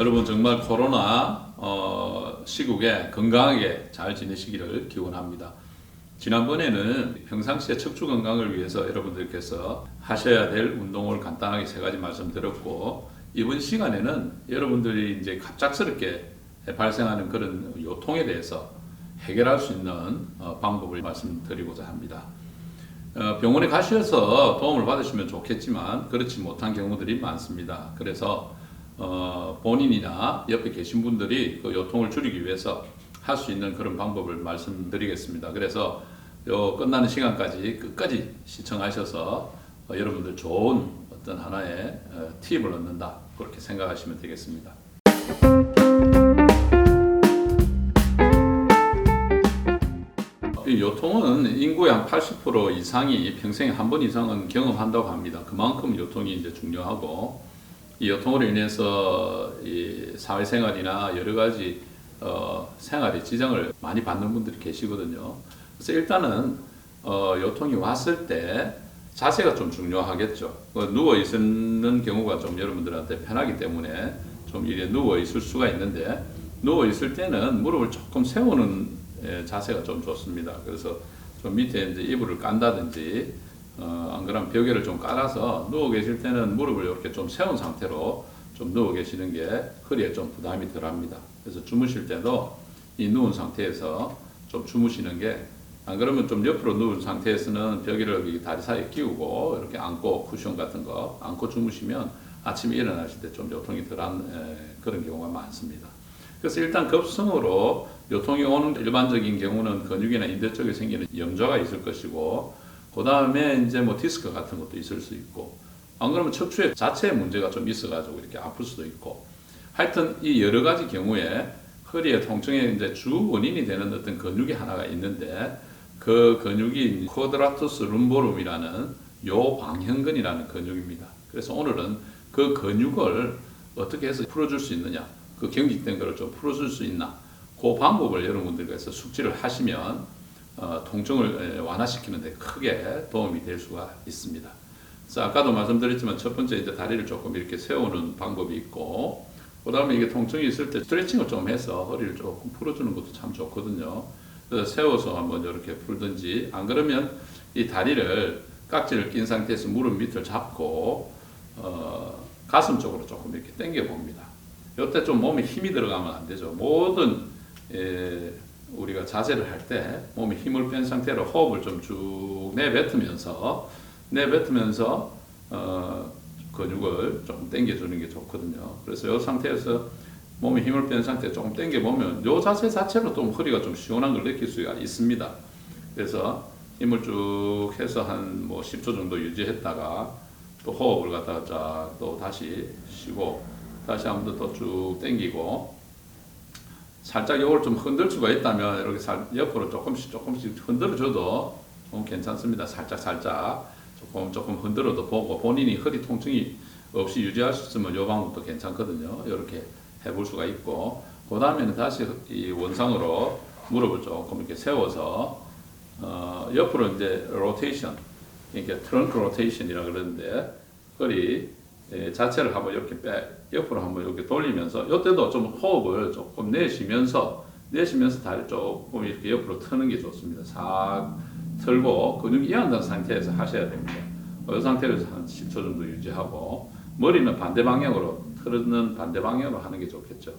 여러분 정말 코로나 시국에 건강하게 잘 지내시기를 기원합니다. 지난번에는 평상시에 척추 건강을 위해서 여러분들께서 하셔야 될 운동을 간단하게 세 가지 말씀드렸고, 이번 시간에는 여러분들이 이제 갑작스럽게 발생하는 그런 요통에 대해서 해결할 수 있는 방법을 말씀드리고자 합니다. 병원에 가셔서 도움을 받으시면 좋겠지만 그렇지 못한 경우들이 많습니다. 그래서 본인이나 옆에 계신 분들이 그 요통을 줄이기 위해서 할 수 있는 그런 방법을 말씀드리겠습니다. 그래서 요 끝나는 시간까지 끝까지 시청하셔서 여러분들 좋은 어떤 하나의 팁을 얻는다, 그렇게 생각하시면 되겠습니다. 이 요통은 인구의 한 80% 이상이 평생에 한 번 이상은 경험한다고 합니다. 그만큼 요통이 이제 중요하고, 이 요통으로 인해서 이 사회생활이나 여러 가지 생활에 지장을 많이 받는 분들이 계시거든요. 그래서 일단은 요통이 왔을 때 자세가 좀 중요하겠죠. 누워 있는 경우가 좀 여러분들한테 편하기 때문에 좀 이래 누워 있을 수가 있는데, 누워 있을 때는 무릎을 조금 세우는 자세가 좀 좋습니다. 그래서 좀 밑에 이제 이불을 깐다든지, 안 그러면 벽에를 좀 깔아서 누워 계실 때는 무릎을 이렇게 좀 세운 상태로 좀 누워 계시는 게 허리에 좀 부담이 덜 합니다. 그래서 주무실 때도 이 누운 상태에서 좀 주무시는 게, 안 그러면 좀 옆으로 누운 상태에서는 벽에를 다리 사이에 끼우고 이렇게 안고 쿠션 같은 거 안고 주무시면 아침에 일어나실 때 좀 요통이 덜한 그런 경우가 많습니다. 그래서 일단 급성으로 요통이 오는 일반적인 경우는 근육이나 인대 쪽에 생기는 염좌가 있을 것이고, 그 다음에 이제 뭐 디스크 같은 것도 있을 수 있고, 안 그러면 척추에 자체에 문제가 좀 있어가지고 이렇게 아플 수도 있고, 하여튼 이 여러 가지 경우에 허리의 통증의 이제 주 원인이 되는 어떤 근육이 하나가 있는데, 그 근육이 쿼드라투스 룸보름이라는 요 방형근이라는 근육입니다. 그래서 오늘은 그 근육을 어떻게 해서 풀어줄 수 있느냐, 그 경직된 것을 좀 풀어줄 수 있나, 그 방법을 여러분들께서 숙지를 하시면 통증을 완화시키는 데 크게 도움이 될 수가 있습니다. 그래서 아까도 말씀드렸지만 첫 번째 이제 다리를 조금 이렇게 세우는 방법이 있고, 그 다음에 이게 통증이 있을 때 스트레칭을 좀 해서 허리를 조금 풀어주는 것도 참 좋거든요. 그래서 세워서 한번 이렇게 풀든지, 안 그러면 이 다리를 깍지를 낀 상태에서 무릎 밑을 잡고 가슴 쪽으로 조금 이렇게 당겨 봅니다. 이때 좀 몸에 힘이 들어가면 안 되죠. 모든 우리가 자세를 할 때 몸에 힘을 뺀 상태로 호흡을 좀 쭉 내뱉으면서 근육을 조금 당겨주는 게 좋거든요. 그래서 이 상태에서 몸에 힘을 뺀 상태에 조금 당겨보면 이 자세 자체로 또 허리가 좀 시원한 걸 느낄 수가 있습니다. 그래서 힘을 쭉 해서 한 뭐 10초 정도 유지했다가 또 호흡을 갖다가 또 다시 쉬고, 다시 한 번 더 쭉 당기고, 살짝 이걸 좀 흔들 수가 있다면 이렇게 옆으로 조금씩 흔들어줘도 괜찮습니다. 살짝 조금 흔들어도 보고, 본인이 허리 통증이 없이 유지할 수 있으면 이 방법도 괜찮거든요. 이렇게 해볼 수가 있고, 그 다음에는 다시 이 원상으로 무릎을 조금 이렇게 세워서 옆으로 이제 로테이션, 이렇게 트렁크 로테이션이라고 그러는데, 허리 자체를 한번 이렇게 옆으로 한번 이렇게 돌리면서, 이때도 좀 호흡을 조금 내쉬면서 다리 조금 이렇게 옆으로 트는 게 좋습니다. 싹 틀고 근육이 이완된 상태에서 하셔야 됩니다. 이 상태에서 한 10초 정도 유지하고, 머리는 반대 방향으로 틀는 반대 방향으로 하는 게 좋겠죠.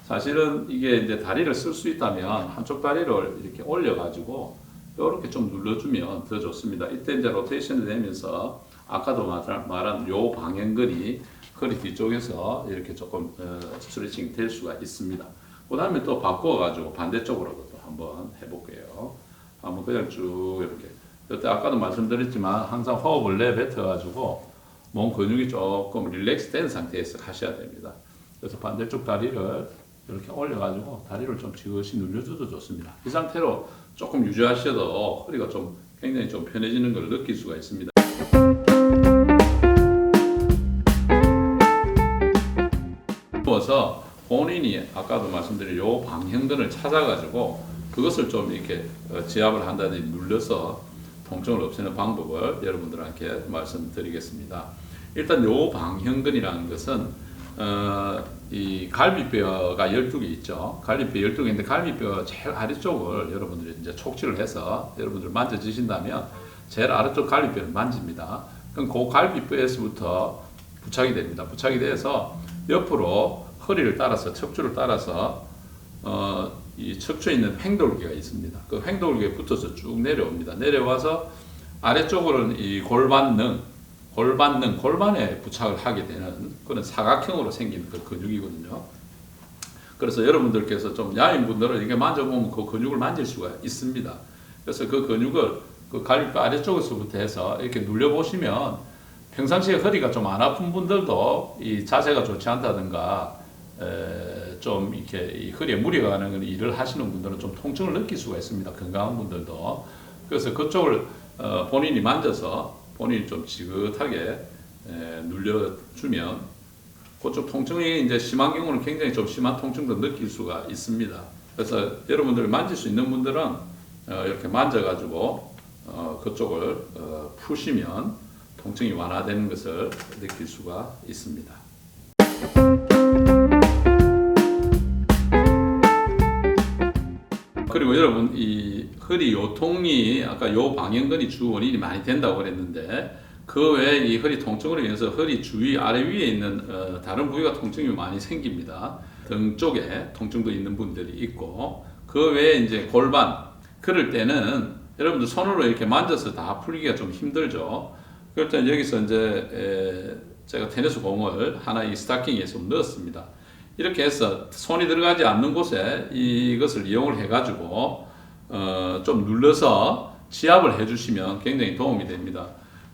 사실은 이게 이제 다리를 쓸 수 있다면 한쪽 다리를 이렇게 올려가지고 이렇게 좀 눌러주면 더 좋습니다. 이때 이제 로테이션이 되면서 아까도 말한 요 방향근이 허리 뒤쪽에서 이렇게 조금 스트레칭 될 수가 있습니다. 그 다음에 또 바꿔가지고 반대쪽으로도 또 한번 해볼게요. 한번 그냥 쭉 이렇게. 이때 아까도 말씀드렸지만 항상 호흡을 내뱉어가지고 몸 근육이 조금 릴렉스 된 상태에서 하셔야 됩니다. 그래서 반대쪽 다리를 이렇게 올려가지고 다리를 좀 지그시 눌려줘도 좋습니다. 이 상태로 조금 유지하셔도 허리가 좀 굉장히 좀 편해지는 걸 느낄 수가 있습니다. 누워서 본인이 아까도 말씀드린 요 방향근을 찾아가지고 그것을 좀 이렇게 지압을 한다든지 눌러서 통증을 없애는 방법을 여러분들한테 말씀드리겠습니다. 일단 요 방향근이라는 것은 이 갈비뼈가 12개 있죠. 갈비뼈 12개인데 갈비뼈 제일 아래쪽을 여러분들이 이제 촉지를 해서 여러분들 만져주신다면 제일 아래쪽 갈비뼈를 만집니다. 그럼 그 갈비뼈에서부터 부착이 됩니다. 부착이 돼서 옆으로 허리를 따라서 척추를 따라서 이 척추에 있는 횡돌기가 있습니다. 그 횡돌기에 붙어서 쭉 내려옵니다. 내려와서 아래쪽으로는 이 골반에 부착을 하게 되는 그런 사각형으로 생긴 그 근육이거든요. 그래서 여러분들께서 좀 야인 분들은 이게 만져보면 그 근육을 만질 수가 있습니다. 그래서 그 근육을 그 갈비뼈 아래쪽에서부터 해서 이렇게 눌려보시면 평상시에 허리가 좀 안 아픈 분들도 이 자세가 좋지 않다든가 좀 이렇게 이 허리에 무리가 가는 일을 하시는 분들은 좀 통증을 느낄 수가 있습니다. 건강한 분들도. 그래서 그쪽을 본인이 만져서 본인이 좀 지긋하게 눌려주면 그쪽 통증이 이제 심한 경우는 굉장히 좀 심한 통증도 느낄 수가 있습니다. 그래서 여러분들 만질 수 있는 분들은 이렇게 만져가지고 그쪽을 푸시면 통증이 완화되는 것을 느낄 수가 있습니다. 그리고 여러분 이 허리 요통이 아까 요 방향근이 주 원인이 많이 된다고 그랬는데 그 외에 이 허리 통증으로 인해서 허리 주위 아래 위에 있는 다른 부위가 통증이 많이 생깁니다. 등 쪽에 통증도 있는 분들이 있고 그 외에 이제 골반 그럴 때는 여러분들 손으로 이렇게 만져서 다 풀기가 좀 힘들죠. 그럴 때는 여기서 이제 제가 테니스 공을 하나 이 스타킹에 좀 넣었습니다. 이렇게 해서 손이 들어가지 않는 곳에 이것을 이용을 해가지고 좀 눌러서 지압을 해주시면 굉장히 도움이 됩니다.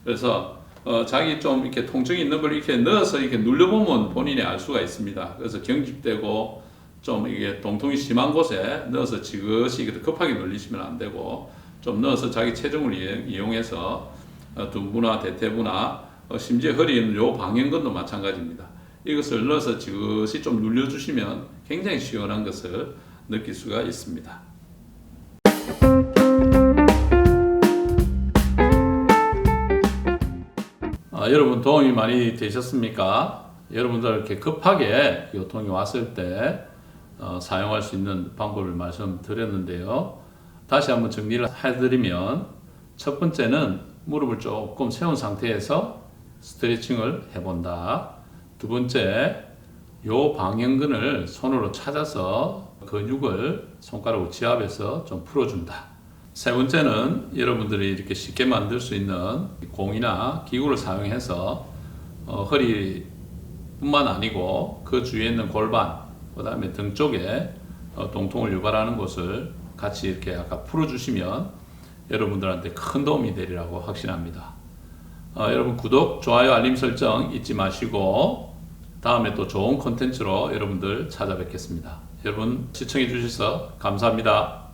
그래서 자기 좀 이렇게 통증이 있는 걸 이렇게 넣어서 이렇게 눌려보면 본인이 알 수가 있습니다. 그래서 경직되고 좀 이게 통증이 심한 곳에 넣어서 지그시 급하게 눌리시면 안 되고 좀 넣어서 자기 체중을 이용해서 둔부나 대퇴부나 심지어 허리에 있는 요 방향근도 마찬가지입니다. 이것을 넣어서 지그시 좀 눌려주시면 굉장히 시원한 것을 느낄 수가 있습니다. 여러분 도움이 많이 되셨습니까? 여러분들 이렇게 급하게 요통이 왔을 때 사용할 수 있는 방법을 말씀드렸는데요. 다시 한번 정리를 해드리면 첫 번째는 무릎을 조금 세운 상태에서 스트레칭을 해본다. 두 번째, 요 방향근을 손으로 찾아서 근육을 손가락으로 지압해서 좀 풀어준다. 세 번째는 여러분들이 이렇게 쉽게 만들 수 있는 공이나 기구를 사용해서 허리뿐만 아니고 그 주위에 있는 골반, 그 다음에 등 쪽에 통통을 유발하는 곳을 같이 이렇게 아까 풀어주시면 여러분들한테 큰 도움이 되리라고 확신합니다. 여러분 구독, 좋아요, 알림 설정 잊지 마시고 다음에 또 좋은 콘텐츠로 여러분들 찾아뵙겠습니다. 여러분 시청해 주셔서 감사합니다.